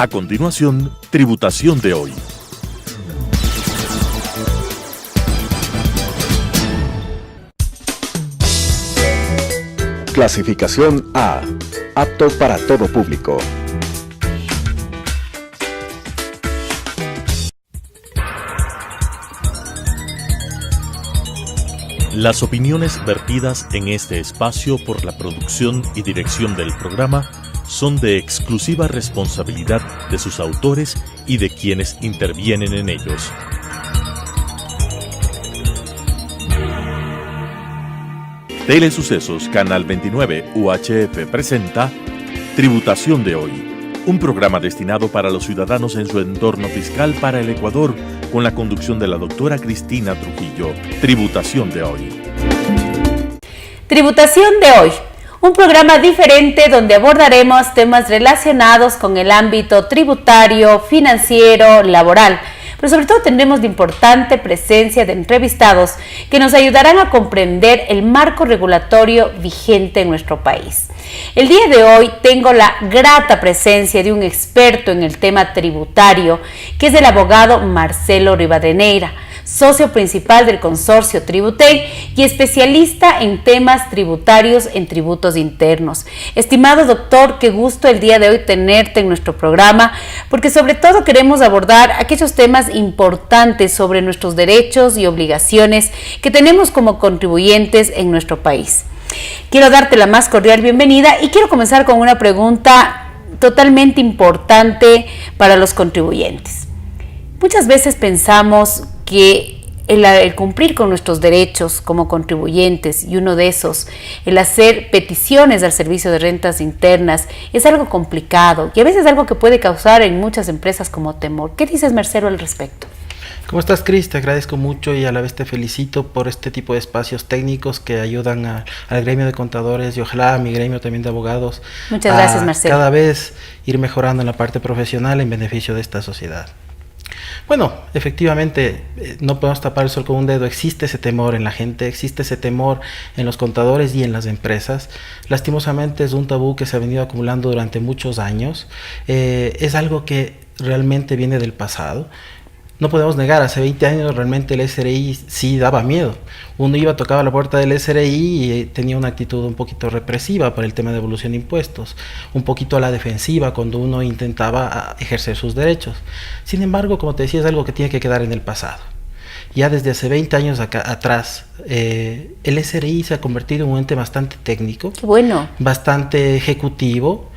A continuación, Tributación de hoy. Clasificación A. Apto para todo público. Las opiniones vertidas en este espacio por la producción y dirección del programa son de exclusiva responsabilidad de sus autores y de quienes intervienen en ellos. Telesucesos Canal 29 UHF presenta Tributación de hoy, un programa destinado para los ciudadanos en su entorno fiscal para el Ecuador, con la conducción de la doctora Cristina Trujillo. Tributación de hoy. Tributación de hoy, un programa diferente donde abordaremos temas relacionados con el ámbito tributario, financiero, laboral, pero sobre todo tendremos la importante presencia de entrevistados que nos ayudarán a comprender el marco regulatorio vigente en nuestro país. El día de hoy tengo la grata presencia de un experto en el tema tributario, que es el abogado Marcelo Rivadeneira, socio principal del consorcio Tributey y especialista en temas tributarios en tributos internos. Estimado doctor, qué gusto el día de hoy tenerte en nuestro programa, porque sobre todo queremos abordar aquellos temas importantes sobre nuestros derechos y obligaciones que tenemos como contribuyentes en nuestro país. Quiero darte la más cordial bienvenida y quiero comenzar con una pregunta totalmente importante para los contribuyentes. Muchas veces pensamos que el cumplir con nuestros derechos como contribuyentes, y uno de esos, el hacer peticiones al Servicio de Rentas Internas, es algo complicado y a veces algo que puede causar en muchas empresas como temor. ¿Qué dices, Marcelo, al respecto? ¿Cómo estás, Cris? Te agradezco mucho y a la vez te felicito por este tipo de espacios técnicos que ayudan al gremio de contadores y ojalá a mi gremio también de abogados. Muchas gracias, Marcelo. Cada vez ir mejorando en la parte profesional en beneficio de esta sociedad. Bueno, efectivamente, no podemos tapar el sol con un dedo. Existe ese temor en la gente, existe ese temor en los contadores y en las empresas. Lastimosamente es un tabú que se ha venido acumulando durante muchos años. Es algo que realmente viene del pasado. No podemos negar, hace 20 años realmente el SRI sí daba miedo. Uno iba, tocaba la puerta del SRI y tenía una actitud un poquito represiva por el tema de devolución de impuestos, un poquito a la defensiva cuando uno intentaba ejercer sus derechos. Sin embargo, como te decía, es algo que tiene que quedar en el pasado. Ya desde hace 20 años atrás, el SRI se ha convertido en un ente bastante técnico, bueno, bastante ejecutivo,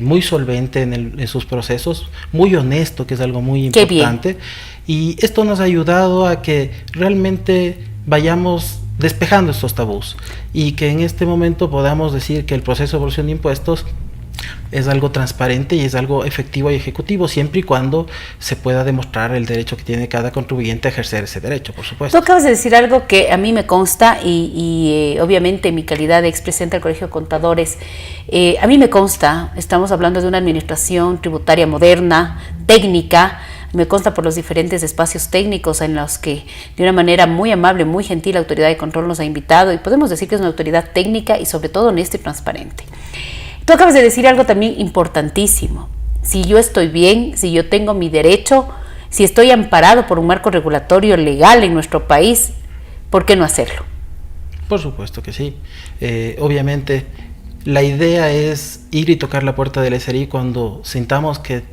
muy solvente en sus procesos, muy honesto, que es algo muy importante. Y esto nos ha ayudado a que realmente vayamos despejando estos tabús y que en este momento podamos decir que el proceso de devolución de impuestos es algo transparente y es algo efectivo y ejecutivo, siempre y cuando se pueda demostrar el derecho que tiene cada contribuyente a ejercer ese derecho, por supuesto. Tú acabas de decir algo que a mí me consta y obviamente en mi calidad de expresidente del Colegio de Contadores, a mí me consta, estamos hablando de una administración tributaria moderna, técnica. Me consta por los diferentes espacios técnicos en los que de una manera muy amable, muy gentil, la autoridad de control nos ha invitado y podemos decir que es una autoridad técnica y sobre todo honesta y transparente. Tú acabas de decir algo también importantísimo. Si yo estoy bien, si yo tengo mi derecho, si estoy amparado por un marco regulatorio legal en nuestro país, ¿por qué no hacerlo? Por supuesto que sí. Obviamente, la idea es ir y tocar la puerta del SRI cuando sintamos que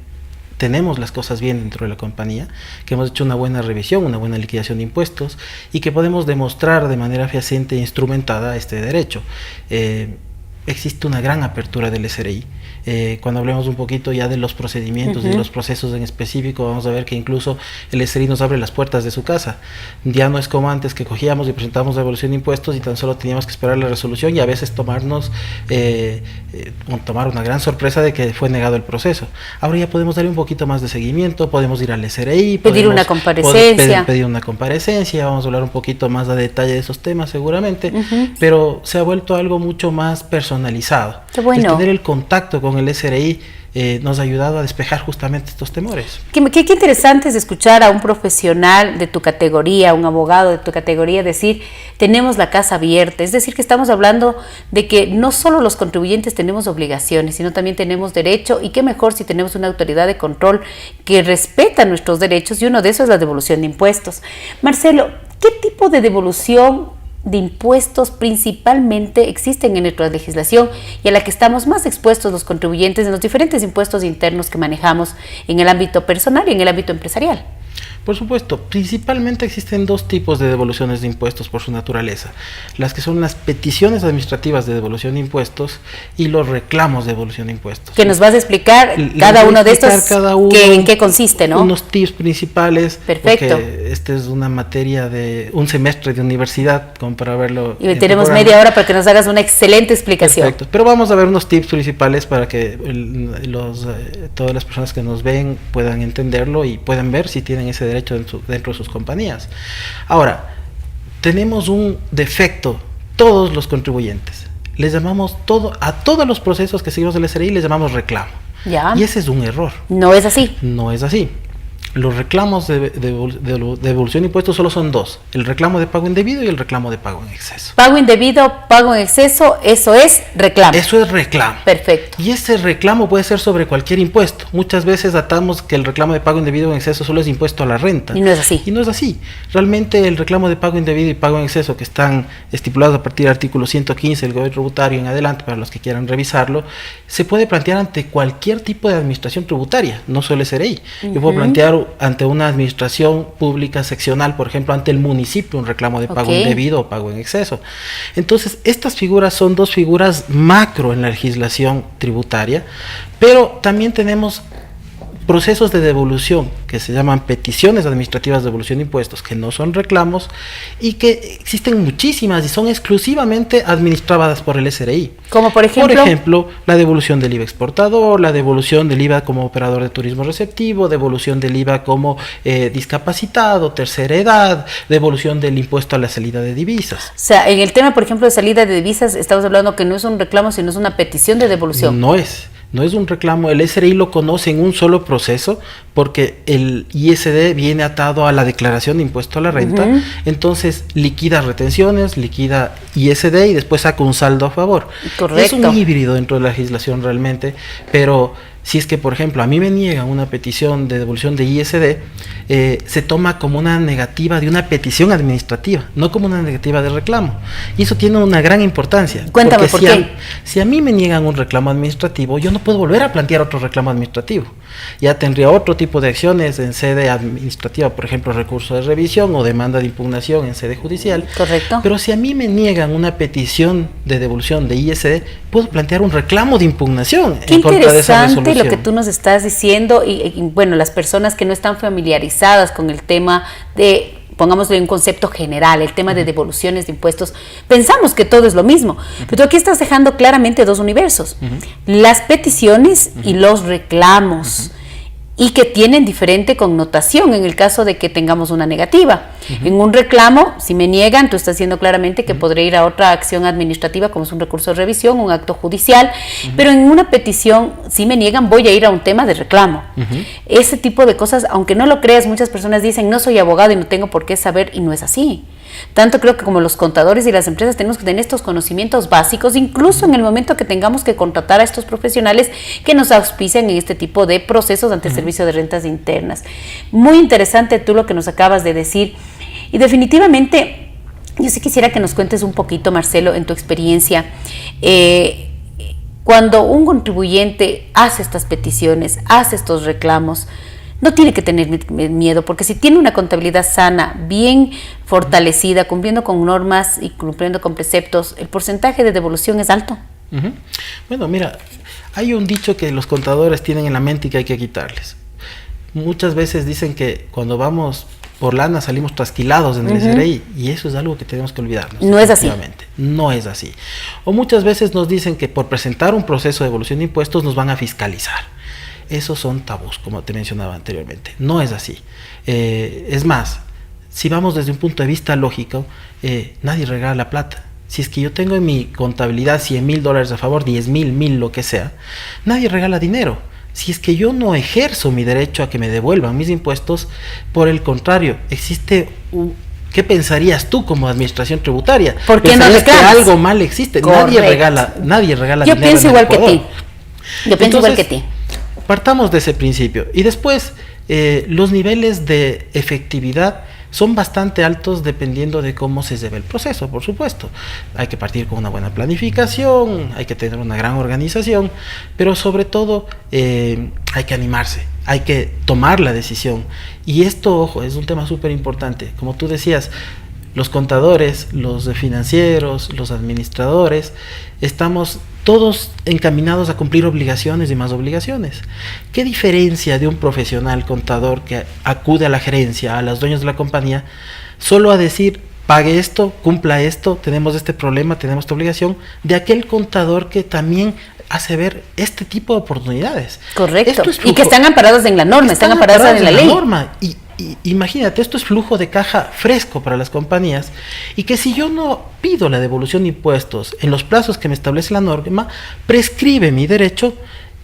tenemos las cosas bien dentro de la compañía, que hemos hecho una buena revisión, una buena liquidación de impuestos y que podemos demostrar de manera fehaciente e instrumentada este derecho. Existe una gran apertura del SRI. Cuando hablemos un poquito ya de los procedimientos y de los procesos en específico, vamos a ver que incluso el SRI nos abre las puertas de su casa. Ya no es como antes que cogíamos y presentábamos la devolución de impuestos y tan solo teníamos que esperar la resolución y a veces tomar una gran sorpresa de que fue negado el proceso. Ahora ya podemos darle un poquito más de seguimiento, podemos ir al SRI, pedir una comparecencia. Pedir una comparecencia, vamos a hablar un poquito más a detalle de esos temas seguramente, pero se ha vuelto algo mucho más personal personalizado. Qué bueno. El tener el contacto con el SRI nos ha ayudado a despejar justamente estos temores. Qué interesante es escuchar a un profesional de tu categoría, un abogado de tu categoría decir, tenemos la casa abierta. Es decir, que estamos hablando de que no solo los contribuyentes tenemos obligaciones, sino también tenemos derecho, y qué mejor si tenemos una autoridad de control que respeta nuestros derechos, y uno de esos es la devolución de impuestos. Marcelo, ¿qué tipo de devolución de impuestos principalmente existen en nuestra legislación y a la que estamos más expuestos los contribuyentes en los diferentes impuestos internos que manejamos en el ámbito personal y en el ámbito empresarial? Por supuesto, principalmente existen dos tipos de devoluciones de impuestos por su naturaleza. Las que son las peticiones administrativas de devolución de impuestos y los reclamos de devolución de impuestos. Que nos vas a explicar cada uno de estos, en qué consiste, ¿no? Unos tips principales. Perfecto. Porque esta es una materia de un semestre de universidad, como para verlo. Y tenemos media hora para que nos hagas una excelente explicación. Perfecto. Pero vamos a ver unos tips principales para que todas las personas que nos ven puedan entenderlo y puedan ver si tienen ese derecho dentro de sus compañías. Ahora, tenemos un defecto, todos los contribuyentes. Les llamamos a todos los procesos que seguimos del SRI les llamamos reclamo. Ya. Y ese es un error. No es así. No es así. Los reclamos de devolución de impuestos solo son dos: el reclamo de pago indebido y el reclamo de pago en exceso. Pago indebido, pago en exceso, eso es reclamo. Eso es reclamo. Perfecto. Y ese reclamo puede ser sobre cualquier impuesto. Muchas veces atamos que el reclamo de pago indebido o en exceso solo es impuesto a la renta. Y no es así. Y no es así. Realmente el reclamo de pago indebido y pago en exceso, que están estipulados a partir del artículo 115 del Código Tributario en adelante, para los que quieran revisarlo, se puede plantear ante cualquier tipo de administración tributaria, no solo SRI. Yo puedo plantear ante una administración pública seccional, por ejemplo, ante el municipio, un reclamo de pago indebido o pago en exceso. Entonces, estas figuras son dos figuras macro en la legislación tributaria, pero también tenemos procesos de devolución que se llaman peticiones administrativas de devolución de impuestos, que no son reclamos y que existen muchísimas y son exclusivamente administradas por el SRI. Como por ejemplo, la devolución del IVA exportador, la devolución del IVA como operador de turismo receptivo, devolución del IVA como discapacitado, tercera edad, devolución del impuesto a la salida de divisas. O sea, en el tema, por ejemplo, de salida de divisas, estamos hablando que no es un reclamo, sino es una petición de devolución. No es un reclamo. El SRI lo conoce en un solo proceso porque el ISD viene atado a la declaración de impuesto a la renta. Entonces liquida retenciones, liquida ISD y después saca un saldo a favor. Correcto. Es un híbrido dentro de la legislación realmente, pero si es que, por ejemplo, a mí me niegan una petición de devolución de ISD, se toma como una negativa de una petición administrativa, no como una negativa de reclamo. Y eso tiene una gran importancia. Cuéntame por qué. Si a mí me niegan un reclamo administrativo, yo no puedo volver a plantear otro reclamo administrativo. Ya tendría otro tipo de acciones en sede administrativa, por ejemplo, recurso de revisión o demanda de impugnación en sede judicial. Correcto. Pero si a mí me niegan una petición de devolución de ISD, puedo plantear un reclamo de impugnación en contra de esa resolución. Lo que tú nos estás diciendo y bueno, las personas que no están familiarizadas con el tema de, pongámosle un concepto general, el tema de devoluciones de impuestos, pensamos que todo es lo mismo, pero tú aquí estás dejando claramente dos universos, las peticiones y los reclamos, y que tienen diferente connotación en el caso de que tengamos una negativa. En un reclamo, si me niegan, tú estás diciendo claramente que podré ir a otra acción administrativa, como es un recurso de revisión, un acto judicial, pero en una petición, si me niegan, voy a ir a un tema de reclamo. Ese tipo de cosas, aunque no lo creas, muchas personas dicen, no soy abogado y no tengo por qué saber, y no es así. Tanto creo que como los contadores y las empresas tenemos que tener estos conocimientos básicos, incluso en el momento que tengamos que contratar a estos profesionales que nos auspician en este tipo de procesos ante el Servicio de Rentas Internas. Muy interesante tú lo que nos acabas de decir. Y definitivamente, yo sí quisiera que nos cuentes un poquito, Marcelo, en tu experiencia, cuando un contribuyente hace estas peticiones, hace estos reclamos, no tiene que tener miedo, porque si tiene una contabilidad sana, bien fortalecida, cumpliendo con normas y cumpliendo con preceptos, el porcentaje de devolución es alto. Bueno, mira, hay un dicho que los contadores tienen en la mente y que hay que quitarles. Muchas veces dicen que cuando vamos por lana salimos trasquilados en el SRI, y eso es algo que tenemos que olvidarnos. No es así. No es así. O muchas veces nos dicen que por presentar un proceso de devolución de impuestos nos van a fiscalizar. Esos son tabús, como te mencionaba anteriormente. No es así. Es más, si vamos desde un punto de vista lógico, nadie regala la plata. Si es que yo tengo en mi contabilidad $100,000 a favor, 10,000, 1,000, lo que sea, nadie regala dinero. Si es que yo no ejerzo mi derecho a que me devuelvan mis impuestos, por el contrario, existe ¿qué pensarías tú como administración tributaria? ¿Por qué no que reclamas? Algo mal existe. Correcto. Nadie regala Yo dinero. Pienso en igual Ecuador. que ti. Yo pienso igual que ti. Partamos de ese principio. Y después, los niveles de efectividad son bastante altos dependiendo de cómo se lleve el proceso, por supuesto. Hay que partir con una buena planificación, hay que tener una gran organización, pero sobre todo hay que animarse, hay que tomar la decisión. Y esto, ojo, es un tema súper importante. Como tú decías, los contadores, los financieros, los administradores, estamos todos encaminados a cumplir obligaciones y más obligaciones. ¿Qué diferencia de un profesional contador que acude a la gerencia, a los dueños de la compañía, solo a decir, pague esto, cumpla esto, tenemos este problema, tenemos esta obligación, de aquel contador que también hace ver este tipo de oportunidades? Correcto. Y que están amparados en la norma, están amparados en la ley. Y imagínate, esto es flujo de caja fresco para las compañías, y que si yo no pido la devolución de impuestos en los plazos que me establece la norma, prescribe mi derecho,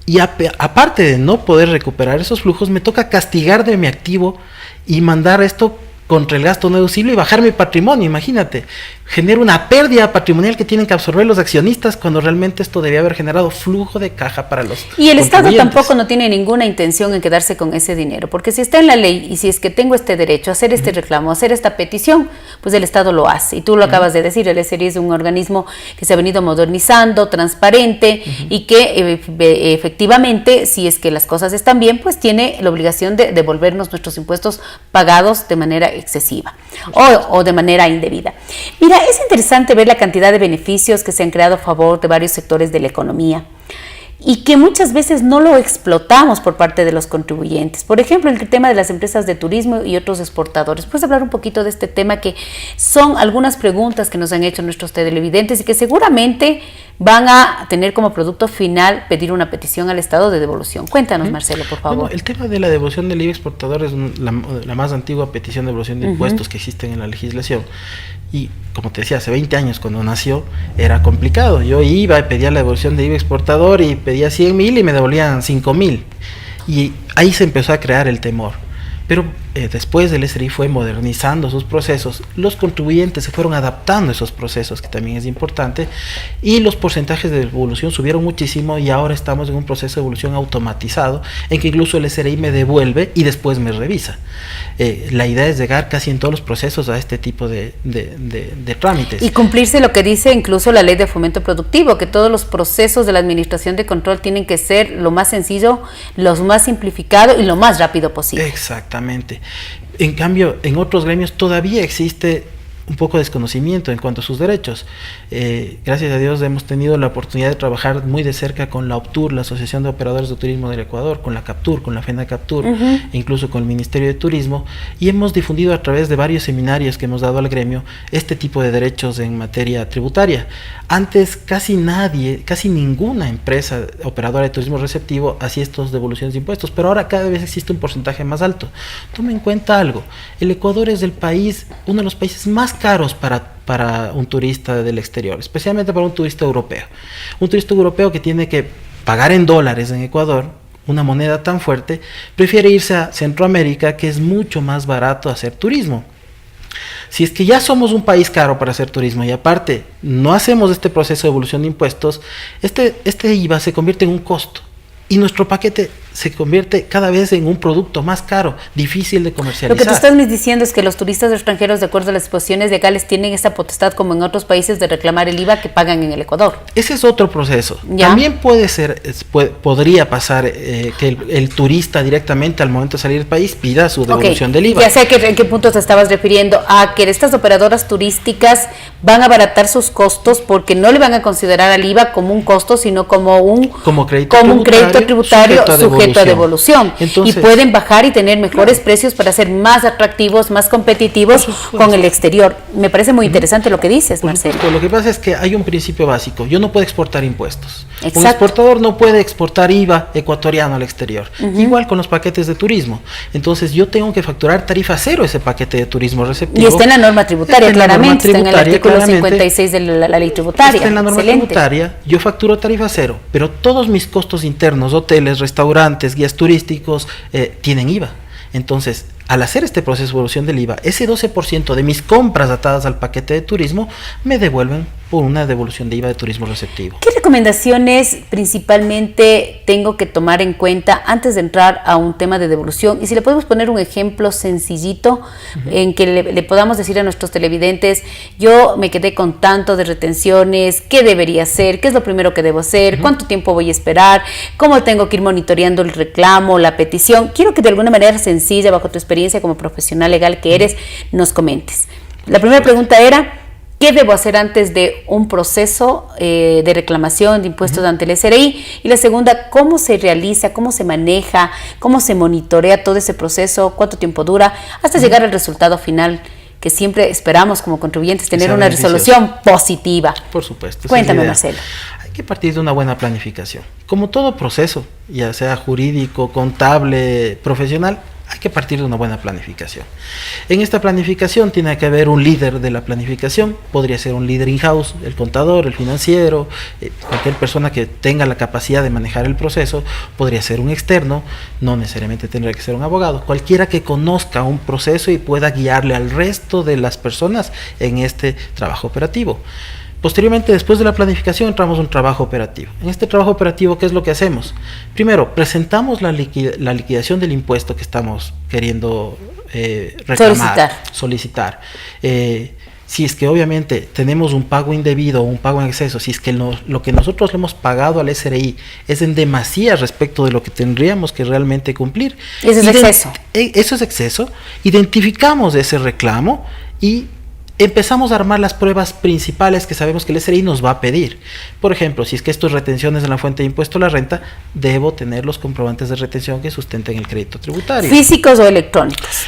y aparte de no poder recuperar esos flujos, me toca castigar de mi activo y mandar esto contra el gasto no deducible y bajar mi patrimonio. Imagínate, genera una pérdida patrimonial que tienen que absorber los accionistas, cuando realmente esto debía haber generado flujo de caja para los Y el Estado contribuyentes. tampoco no tiene ninguna intención en quedarse con ese dinero, porque si está en la ley y si es que tengo este derecho a hacer este reclamo, a hacer esta petición, pues el Estado lo hace. Y tú lo acabas de decir, el SRI es un organismo que se ha venido modernizando, transparente, y que efectivamente, si es que las cosas están bien, pues tiene la obligación de devolvernos nuestros impuestos pagados de manera excesiva o de manera indebida. Mira, es interesante ver la cantidad de beneficios que se han creado a favor de varios sectores de la economía y que muchas veces no lo explotamos por parte de los contribuyentes. Por ejemplo, el tema de las empresas de turismo y otros exportadores. ¿Puedes hablar un poquito de este tema, que son algunas preguntas que nos han hecho nuestros televidentes y que seguramente van a tener como producto final pedir una petición al Estado de devolución? Cuéntanos, Marcelo, por favor. Bueno, el tema de la devolución del IVA exportador es la más antigua petición de devolución de impuestos que existen en la legislación. Y como te decía, hace 20 años cuando nació era complicado. Yo iba y pedía la devolución de IVA exportador y pedía 100,000 y me devolvían 5,000. Y ahí se empezó a crear el temor. Pero después el SRI fue modernizando sus procesos, los contribuyentes se fueron adaptando a esos procesos, que también es importante, y los porcentajes de devolución subieron muchísimo, y ahora estamos en un proceso de devolución automatizado, en que incluso el SRI me devuelve y después me revisa. La idea es llegar casi en todos los procesos a este tipo de trámites. Y cumplirse lo que dice incluso la Ley de Fomento Productivo, que todos los procesos de la Administración de Control tienen que ser lo más sencillo, lo más simplificado y lo más rápido posible. Exactamente. En cambio, en otros gremios todavía existe un poco de desconocimiento en cuanto a sus derechos. Gracias a Dios hemos tenido la oportunidad de trabajar muy de cerca con la OPTUR, la Asociación de Operadores de Turismo del Ecuador, con la CAPTUR, con la FENACAPTUR, e incluso con el Ministerio de Turismo, y hemos difundido a través de varios seminarios que hemos dado al gremio este tipo de derechos en materia tributaria. Antes casi ninguna empresa operadora de turismo receptivo hacía estas devoluciones de impuestos, pero ahora cada vez existe un porcentaje más alto. Toma en cuenta algo: el Ecuador es uno de los países más caros para un turista del exterior, especialmente para un turista europeo. Un turista europeo que tiene que pagar en dólares en Ecuador, una moneda tan fuerte, prefiere irse a Centroamérica, que es mucho más barato hacer turismo. Si es que ya somos un país caro para hacer turismo y aparte no hacemos este proceso de devolución de impuestos, este IVA se convierte en un costo y nuestro paquete se convierte cada vez en un producto más caro, difícil de comercializar. Lo que tú estás diciendo es que los turistas extranjeros, de acuerdo a las disposiciones legales, tienen esa potestad, como en otros países, de reclamar el IVA que pagan en el Ecuador. Ese es otro proceso. ¿Ya? También podría pasar que el turista directamente al momento de salir del país pida su devolución del IVA. Ya sé en qué punto te estabas refiriendo, a que estas operadoras turísticas van a abaratar sus costos porque no le van a considerar al IVA como un costo, sino como un crédito tributario sujeto sujeto a devolución. Entonces, y pueden bajar y tener mejores precios para ser más atractivos, más competitivos con el exterior. Me parece muy interesante lo que dices, Marcelo. Lo que pasa es que hay un principio básico. Yo no puedo exportar impuestos. Exacto. Un exportador no puede exportar IVA ecuatoriano al exterior. Igual con los paquetes de turismo. Entonces yo tengo que facturar tarifa cero ese paquete de turismo receptivo. Y está en la norma tributaria, claramente, está en el artículo 56 de la ley tributaria. Está en la norma tributaria, yo facturo tarifa cero, pero todos mis costos internos, hoteles, restaurantes, guías turísticos, tienen IVA. Entonces, al hacer este proceso de evolución del IVA, ese 12% de mis compras atadas al paquete de turismo me devuelven por una devolución de IVA de turismo receptivo. ¿Qué recomendaciones principalmente tengo que tomar en cuenta antes de entrar a un tema de devolución? Y si le podemos poner un ejemplo sencillito en que le podamos decir a nuestros televidentes, yo me quedé con tanto de retenciones, ¿qué debería hacer? ¿Qué es lo primero que debo hacer? ¿Cuánto tiempo voy a esperar? ¿Cómo tengo que ir monitoreando el reclamo, la petición? Quiero que de alguna manera sencilla, bajo tu experiencia como profesional legal que eres, nos comentes. La primera pregunta era, ¿qué debo hacer antes de un proceso de reclamación de impuestos ante el SRI? Y la segunda, ¿cómo se realiza, cómo se maneja, cómo se monitorea todo ese proceso, cuánto tiempo dura, hasta llegar al resultado final, que siempre esperamos como contribuyentes tener una resolución positiva? Por supuesto. Cuéntame, Marcelo. Hay que partir de una buena planificación. Como todo proceso, ya sea jurídico, contable, profesional, hay que partir de una buena planificación. En esta planificación tiene que haber un líder de la planificación, podría ser un líder in-house, el contador, el financiero, cualquier persona que tenga la capacidad de manejar el proceso, podría ser un externo, no necesariamente tendría que ser un abogado, cualquiera que conozca un proceso y pueda guiarle al resto de las personas en este trabajo operativo. Posteriormente, después de la planificación, entramos a un trabajo operativo. En este trabajo operativo, ¿qué es lo que hacemos? Primero, presentamos la liquidación del impuesto que estamos queriendo reclamar, solicitar. Si es que obviamente tenemos un pago indebido o un pago en exceso, si es que lo que nosotros le hemos pagado al SRI es en demasía respecto de lo que tendríamos que realmente cumplir. Eso es exceso. Eso es exceso. Identificamos ese reclamo y empezamos a armar las pruebas principales que sabemos que el SRI nos va a pedir. Por ejemplo, si es que esto es retenciones en la fuente de impuesto a la renta, debo tener los comprobantes de retención que sustenten el crédito tributario. ¿Físicos o electrónicos?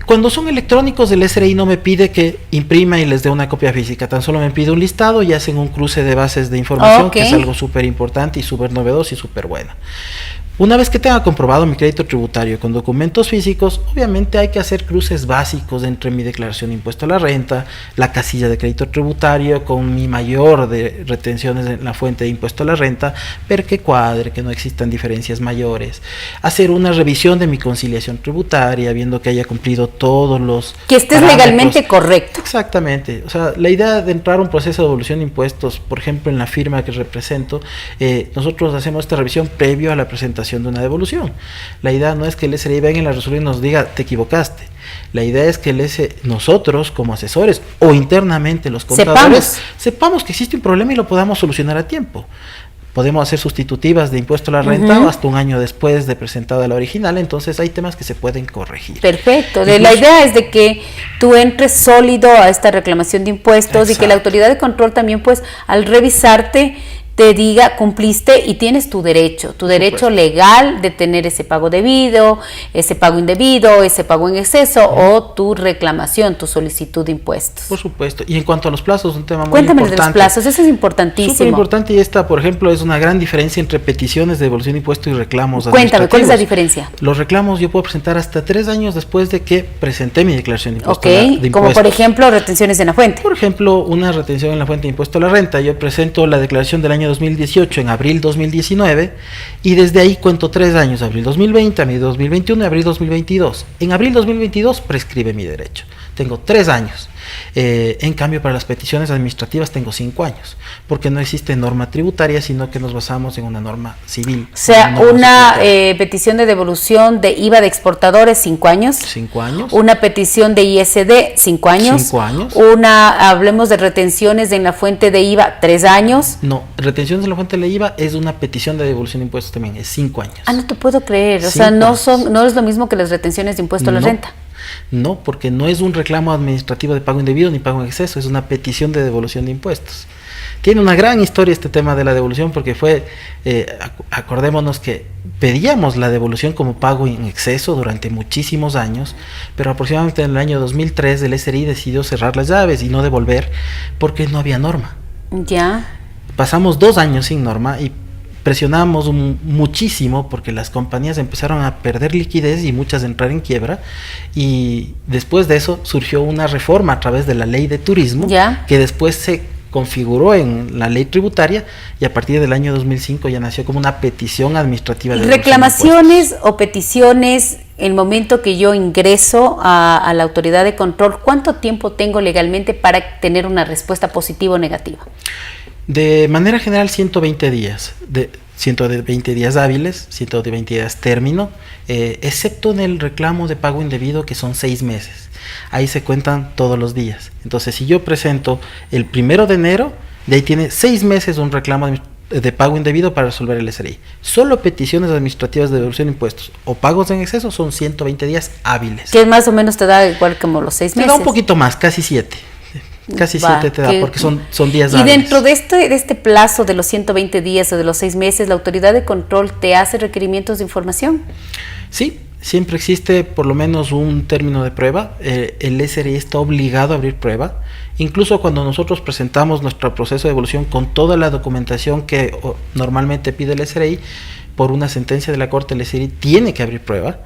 Cuando son electrónicos, el SRI no me pide que imprima y les dé una copia física, tan solo me pide un listado y hacen un cruce de bases de información, que es algo súper importante y súper novedoso y súper bueno. Una vez que tenga comprobado mi crédito tributario con documentos físicos, obviamente hay que hacer cruces básicos entre mi declaración de impuesto a la renta, la casilla de crédito tributario con mi mayor de retenciones en la fuente de impuesto a la renta, ver que cuadre, que no existan diferencias mayores, hacer una revisión de mi conciliación tributaria, viendo que haya cumplido todos los que estés legalmente correcto. Exactamente. O sea, la idea de entrar a un proceso de devolución de impuestos, por ejemplo, en la firma que represento, nosotros hacemos esta revisión previo a la presentación de una devolución. La idea no es que el SRI venga en la resolución y nos diga te equivocaste. La idea es que nosotros como asesores o internamente los contadores sepamos que existe un problema y lo podamos solucionar a tiempo. Podemos hacer sustitutivas de impuesto a la renta hasta un año después de presentada la original, entonces hay temas que se pueden corregir. Perfecto. La idea es de que tú entres sólido a esta reclamación de impuestos. Exacto. Y que la autoridad de control también, pues, al revisarte, te diga cumpliste y tienes tu derecho legal de tener ese pago debido, ese pago indebido, ese pago en exceso o tu reclamación, tu solicitud de impuestos. Por supuesto. Y en cuanto a los plazos, un tema muy Cuéntame importante. De los plazos, eso es importantísimo. Súper importante, y esta, por ejemplo, es una gran diferencia entre peticiones de devolución de impuestos y reclamos administrativos. Cuéntame, ¿cuál es la diferencia? Los reclamos yo puedo presentar hasta 3 años después de que presenté mi declaración de impuestos. Ok, como por ejemplo retenciones en la fuente. Por ejemplo, una retención en la fuente de impuesto a la renta. Yo presento la declaración del año 2018 en abril 2019 y desde ahí cuento 3 años, abril 2020, abril 2021 y abril 2022. En abril 2022 prescribe mi derecho. Tengo 3 años. En cambio, para las peticiones administrativas tengo 5 años, porque no existe norma tributaria, sino que nos basamos en una norma civil. O sea, una petición de devolución de IVA de exportadores, 5 años. 5 años. Una petición de ISD, 5 años. 5 años. Hablemos de retenciones en la fuente de IVA, 3 años. No, retenciones en la fuente de IVA es una petición de devolución de impuestos también, es 5 años. Ah, no te puedo creer, o sea, no es lo mismo que las retenciones de impuesto a la renta. No, porque no es un reclamo administrativo de pago indebido ni pago en exceso, es una petición de devolución de impuestos. Tiene una gran historia este tema de la devolución porque fue, acordémonos que pedíamos la devolución como pago en exceso durante muchísimos años, pero aproximadamente en el año 2003 el SRI decidió cerrar las llaves y no devolver porque no había norma. Ya. Pasamos 2 años sin norma y presionamos muchísimo porque las compañías empezaron a perder liquidez y muchas a entrar en quiebra, y después de eso surgió una reforma a través de la ley de turismo, ¿Ya? que después se configuró en la ley tributaria y a partir del año 2005 ya nació como una petición administrativa de reclamaciones o peticiones. El momento que yo ingreso a la autoridad de control, ¿cuánto tiempo tengo legalmente para tener una respuesta positiva o negativa? De manera general 120 días, 120 días hábiles, 120 días término, excepto en el reclamo de pago indebido, que son 6 meses. Ahí se cuentan todos los días. Entonces, si yo presento el 1 de enero, de ahí tiene 6 meses un reclamo de pago indebido para resolver el SRI. Solo peticiones administrativas de devolución de impuestos o pagos en exceso son 120 días hábiles. Que más o menos te da igual como los 6 meses. Te da un poquito más, casi 7. Casi 7 te da, porque son días hábiles. Y dentro de este plazo de los 120 días o de los 6 meses, ¿la autoridad de control te hace requerimientos de información? Sí, siempre existe por lo menos un término de prueba. El SRI está obligado a abrir prueba. Incluso cuando nosotros presentamos nuestro proceso de devolución con toda la documentación que normalmente pide el SRI, por una sentencia de la Corte, el SRI tiene que abrir prueba.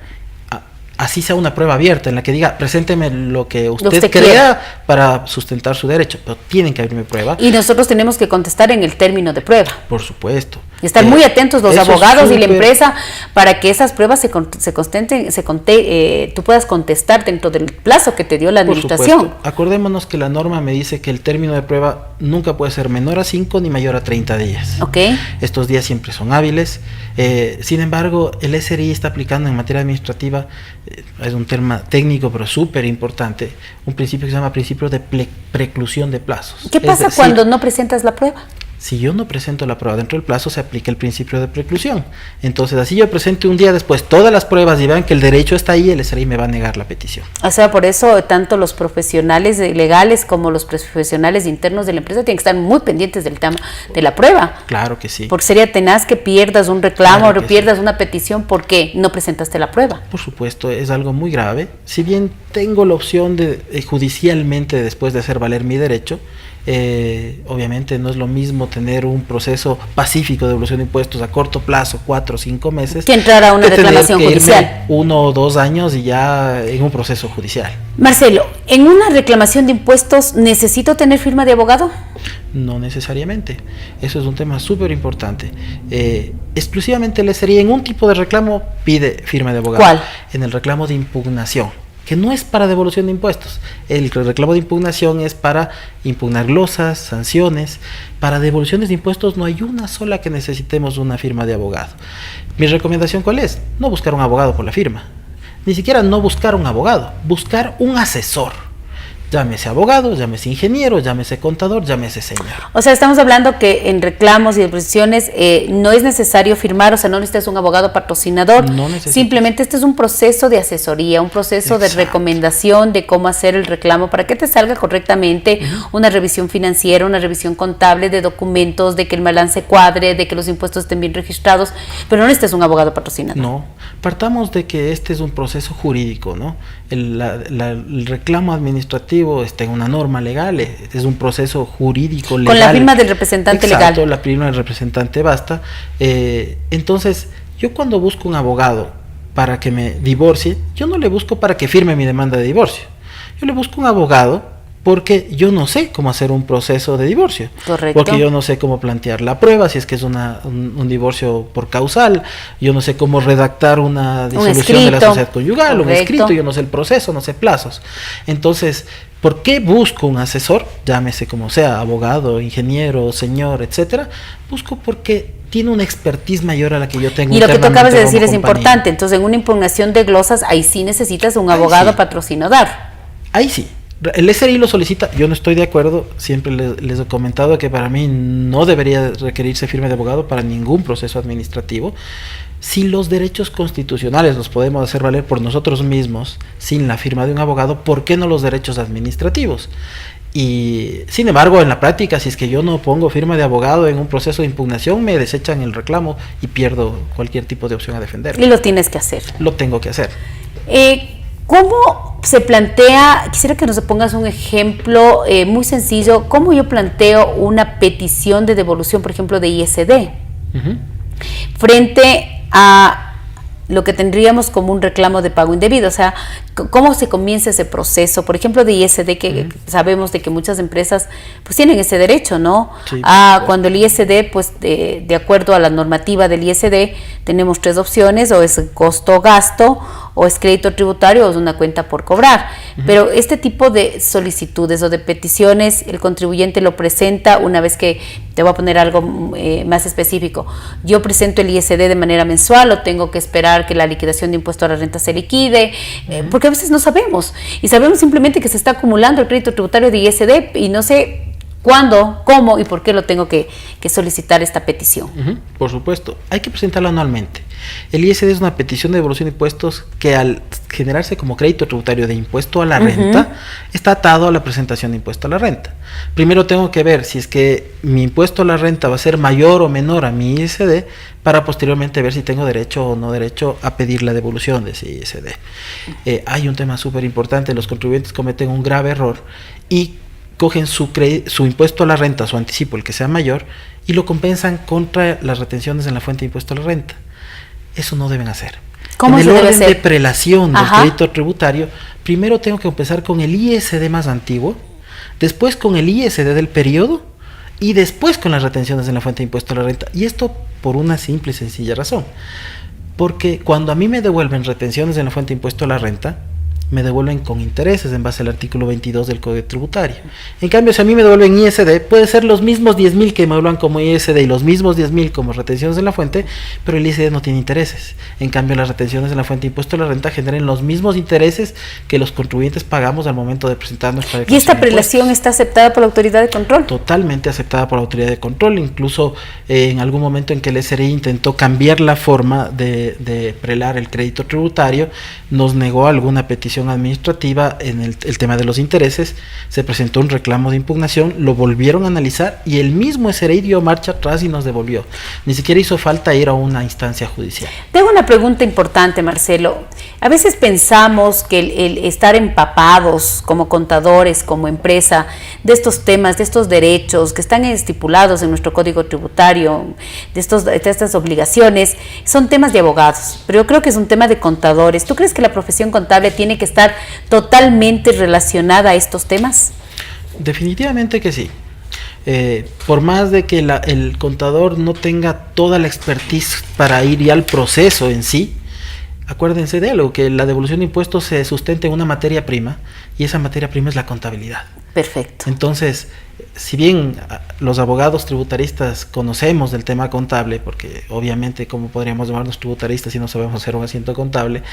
Así sea una prueba abierta en la que diga, presénteme lo que usted crea para sustentar su derecho, pero tienen que abrirme prueba. Y nosotros tenemos que contestar en el término de prueba. Por supuesto. Y estar muy atentos los abogados y la empresa para que esas pruebas tú puedas contestar dentro del plazo que te dio la administración. Por supuesto. Acordémonos que la norma me dice que el término de prueba nunca puede ser menor a 5 ni mayor a 30 días. Okay. Estos días siempre son hábiles. Sin embargo, el SRI está aplicando en materia administrativa, es un tema técnico pero súper importante, un principio que se llama principio de preclusión de plazos. ¿Qué pasa cuando no presentas la prueba? Si yo no presento la prueba dentro del plazo, se aplica el principio de preclusión. Entonces, así yo presente un día después todas las pruebas y vean que el derecho está ahí, el SRI me va a negar la petición. O sea, por eso tanto los profesionales legales como los profesionales internos de la empresa tienen que estar muy pendientes del tema de la prueba. Claro que sí. Porque sería tenaz que pierdas un reclamo o pierdas una petición porque no presentaste la prueba. Por supuesto, es algo muy grave. Si bien tengo la opción de judicialmente, después de hacer valer mi derecho, obviamente no es lo mismo tener un proceso pacífico de devolución de impuestos a corto plazo, 4 o 5 meses, que entrar a una reclamación judicial. 1 o 2 años y ya en un proceso judicial. Marcelo, ¿en una reclamación de impuestos necesito tener firma de abogado? No necesariamente. Eso es un tema súper importante. Exclusivamente el SRI en un tipo de reclamo pide firma de abogado. ¿Cuál? En el reclamo de impugnación, que no es para devolución de impuestos. El reclamo de impugnación es para impugnar glosas, sanciones. Para devoluciones de impuestos no hay una sola que necesitemos una firma de abogado. Mi recomendación, ¿cuál es? No buscar un abogado por la firma. Ni siquiera no buscar un abogado, buscar un asesor. Llámese abogado, llámese ingeniero, llámese contador, llámese señor. O sea, estamos hablando que en reclamos y deposiciones no es necesario firmar, o sea, no necesitas un abogado patrocinador. No necesitas. Simplemente este es un proceso de asesoría, un proceso de recomendación de cómo hacer el reclamo para que te salga correctamente, una revisión financiera, una revisión contable de documentos, de que el balance cuadre, de que los impuestos estén bien registrados, pero no necesitas un abogado patrocinador. No, partamos de que este es un proceso jurídico, ¿no? El reclamo administrativo está en una norma legal, es un proceso jurídico legal. Con la firma del representante legal. Exacto, la firma del representante basta. Entonces, yo cuando busco un abogado para que me divorcie, yo no le busco para que firme mi demanda de divorcio. Yo le busco un abogado porque yo no sé cómo hacer un proceso de divorcio. Correcto. Porque yo no sé cómo plantear la prueba, si es que es un divorcio por causal, yo no sé cómo redactar una disolución de la sociedad conyugal, correcto, un escrito, yo no sé el proceso, no sé plazos. Entonces, ¿por qué busco un asesor? Llámese como sea, abogado, ingeniero, señor, etcétera. Busco porque tiene una expertise mayor a la que yo tengo. Y lo que tú acabas de decir es compañía. Importante. Entonces, en una impugnación de glosas, ahí sí necesitas un abogado patrocinador. Ahí sí. El SRI lo solicita, yo no estoy de acuerdo, siempre les he comentado que para mí no debería requerirse firma de abogado para ningún proceso administrativo. Si los derechos constitucionales los podemos hacer valer por nosotros mismos, sin la firma de un abogado, ¿por qué no los derechos administrativos? Y sin embargo, en la práctica, si es que yo no pongo firma de abogado en un proceso de impugnación, me desechan el reclamo y pierdo cualquier tipo de opción a defender. Y lo tienes que hacer. Lo tengo que hacer. ¿Cómo se plantea? Quisiera que nos pongas un ejemplo muy sencillo. ¿Cómo yo planteo una petición de devolución, por ejemplo, de ISD? Frente a lo que tendríamos como un reclamo de pago indebido, o sea, ¿cómo se comienza ese proceso? Por ejemplo, de ISD, que sabemos de que muchas empresas pues tienen ese derecho, ¿no? Sí, cuando el ISD, pues de acuerdo a la normativa del ISD, tenemos 3 opciones, o es costo-gasto, o es crédito tributario, o es una cuenta por cobrar. Pero este tipo de solicitudes o de peticiones, el contribuyente lo presenta una vez que, te voy a poner algo más específico, yo presento el ISD de manera mensual, o tengo que esperar que la liquidación de impuesto a la renta se liquide, porque a veces no sabemos, y sabemos simplemente que se está acumulando el crédito tributario de ISD y no sé cuándo, cómo y por qué lo tengo que solicitar esta petición. Por supuesto, hay que presentarlo anualmente. El ISD es una petición de devolución de impuestos que, al generarse como crédito tributario de impuesto a la renta, está atado a la presentación de impuesto a la renta. Primero tengo que ver si es que mi impuesto a la renta va a ser mayor o menor a mi ISD, para posteriormente ver si tengo derecho o no derecho a pedir la devolución de ese ISD. Hay un tema súper importante: los contribuyentes cometen un grave error y cogen su impuesto a la renta, su anticipo, el que sea mayor, y lo compensan contra las retenciones en la fuente de impuesto a la renta. Eso no deben hacer. ¿Cómo en se el debe orden hacer? de prelación del crédito tributario, primero tengo que empezar con el ISD más antiguo, después con el ISD del periodo, y después con las retenciones en la fuente de impuesto a la renta. Y esto por una simple y sencilla razón: porque cuando a mí me devuelven retenciones en la fuente de impuesto a la renta, me devuelven con intereses en base al artículo 22 del Código Tributario. En cambio, si a mí me devuelven ISD, puede ser los mismos 10.000 que me devuelvan como ISD y los mismos 10.000 como retenciones en la fuente, pero el ISD no tiene intereses. En cambio, las retenciones en la fuente de impuesto a la renta generan los mismos intereses que los contribuyentes pagamos al momento de presentar nuestra declaración. ¿Y esta de prelación impuestos. está aceptada por la autoridad de control? Totalmente aceptada por la autoridad de control. Incluso en algún momento en que el SRI intentó cambiar la forma de prelar el crédito tributario, nos negó alguna petición administrativa en el tema de los intereses. Se presentó un reclamo de impugnación, lo volvieron a analizar y el mismo SRI dio marcha atrás y nos devolvió. Ni siquiera hizo falta ir a una instancia judicial. Tengo una pregunta importante, Marcelo. A veces pensamos que el estar empapados como contadores, como empresa, de estos temas, de estos derechos que están estipulados en nuestro Código Tributario, de estas obligaciones, son temas de abogados, pero yo creo que es un tema de contadores. ¿Tú crees que la profesión contable tiene que estar totalmente relacionada a estos temas? Definitivamente que sí. Por más de que el contador no tenga toda la expertise para ir ya al proceso en sí, acuérdense de algo, que la devolución de impuestos se sustenta en una materia prima, y esa materia prima es la contabilidad. Perfecto. Entonces, si bien los abogados tributaristas conocemos del tema contable, porque obviamente cómo podríamos llamarnos tributaristas si no sabemos hacer un asiento contable,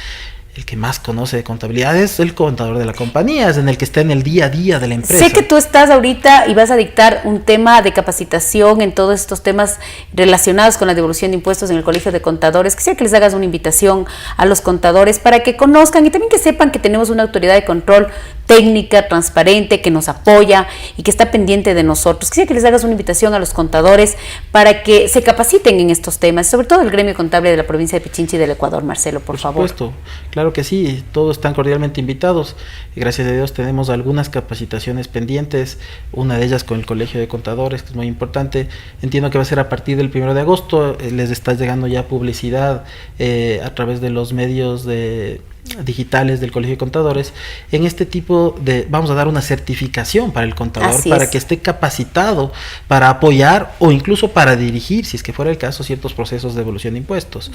el que más conoce de contabilidad es el contador de la compañía, es en el que está en el día a día de la empresa. Sé que tú estás ahorita y vas a dictar un tema de capacitación en todos estos temas relacionados con la devolución de impuestos en el Colegio de Contadores. Quisiera que les hagas una invitación a los contadores para que conozcan y también que sepan que tenemos una autoridad de control técnica, transparente, que nos apoya y que está pendiente de nosotros. Quisiera que les hagas una invitación a los contadores para que se capaciten en estos temas, sobre todo el gremio contable de la provincia de Pichincha y del Ecuador. Marcelo, por favor. Por supuesto, claro que sí, todos están cordialmente invitados. Gracias a Dios tenemos algunas capacitaciones pendientes, una de ellas con el Colegio de Contadores, que es muy importante. Entiendo que va a ser a partir del 1 de agosto, les está llegando ya publicidad a través de los medios digitales del Colegio de Contadores. En este tipo vamos a dar una certificación para el contador, para que esté capacitado para apoyar o incluso para dirigir, si es que fuera el caso, ciertos procesos de devolución de impuestos.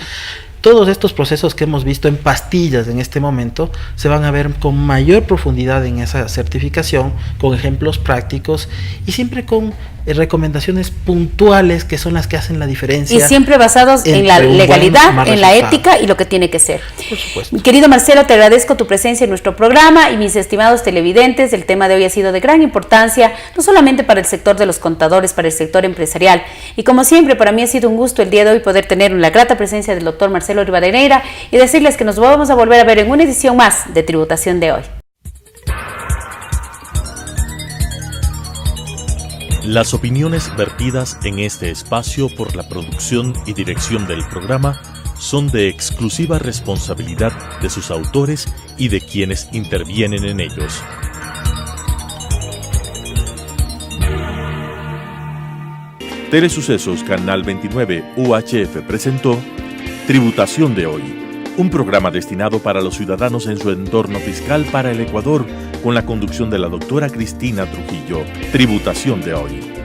Todos estos procesos que hemos visto en pastillas en este momento se van a ver con mayor profundidad en esa certificación, con ejemplos prácticos y siempre con recomendaciones puntuales que son las que hacen la diferencia. Y siempre basados en la legalidad, en la ética y lo que tiene que ser. Por supuesto. Querido Marcelo, te agradezco tu presencia en nuestro programa y mis estimados televidentes, el tema de hoy ha sido de gran importancia, no solamente para el sector de los contadores, para el sector empresarial. Y como siempre, para mí ha sido un gusto el día de hoy poder tener la grata presencia del doctor Marcelo Rivadeneira y decirles que nos vamos a volver a ver en una edición más de Tributación de Hoy. Las opiniones vertidas en este espacio por la producción y dirección del programa son de exclusiva responsabilidad de sus autores y de quienes intervienen en ellos. Telesucesos Canal 29 UHF presentó Tributación de Hoy, un programa destinado para los ciudadanos en su entorno fiscal para el Ecuador, con la conducción de la doctora Cristina Trujillo. Tributación de Hoy.